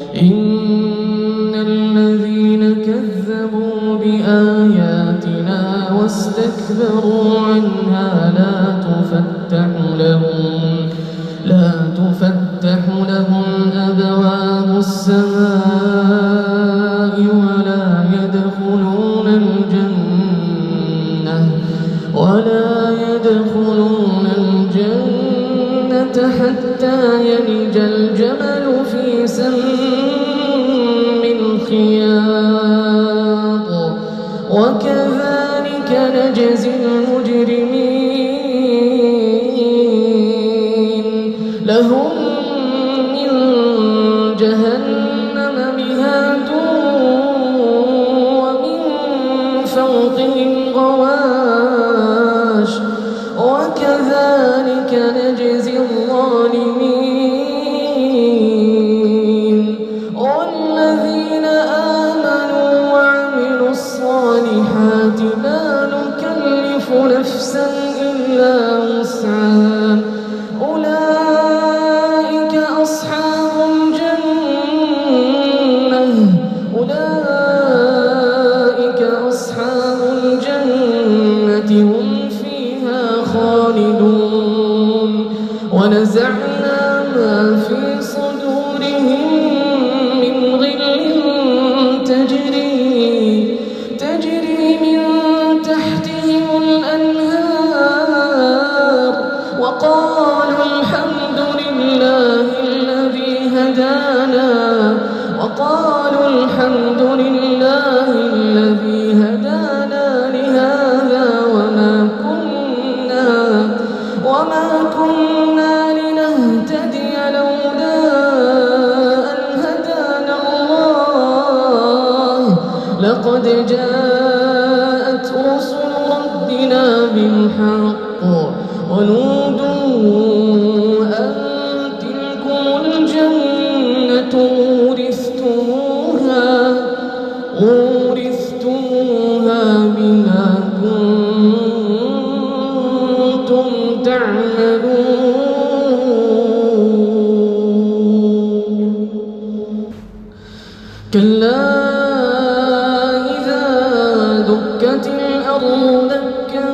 إن الذين كذبوا بآياتنا واستكبروا عنها لا تفتح لهم أبواب السماء ولا يدخلون الجنة حتى يلج الجمل في سم الخياط وكذلك نجزي المجرمين لهم من جهنم مهاد ومن فوقهم غواش وكذلك نجزي الظالمين والذين آمنوا وعملوا الصالحات لا نكلف نفسا إلا وسعها أولئك أصحاب الجنة هم فيها خالدون ونزعنا ما في صدورهم من غل تجري من تحتهم الأنهار وقالوا الحمد لله الذي هدانا لهذا وما كنا لنهتدي لولا أن هدانا الله لقد جاءت رسل ربنا بالحق ونودوا أن تلكم الجنة أورثتموها بما كنتم تعملون كلا إذا دكت الأرض دكا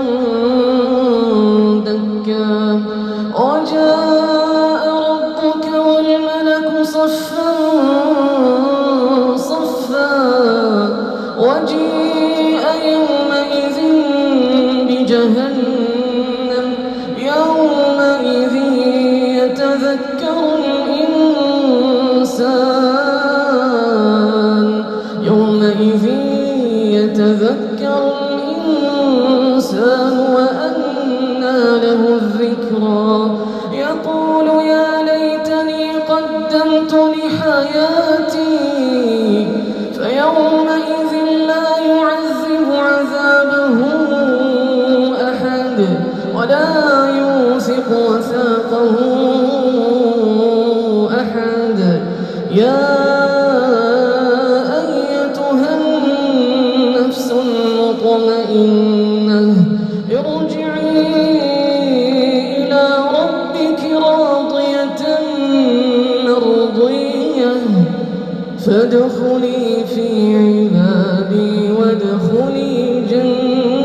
دكا وجاء ربك والملك صفا صفا وجيء يومئذ بجهنم يومئذ يتذكر الإنسان وأنى له الذكرى يقول يا ليتني قدمت لحياتي فيومئذ لا يعذب عذابه أحد ولا يوثق وثاقه أحد يا ارجعي إلى ربك راضية مرضية فادخلي في عبادي وادخلي جنتي.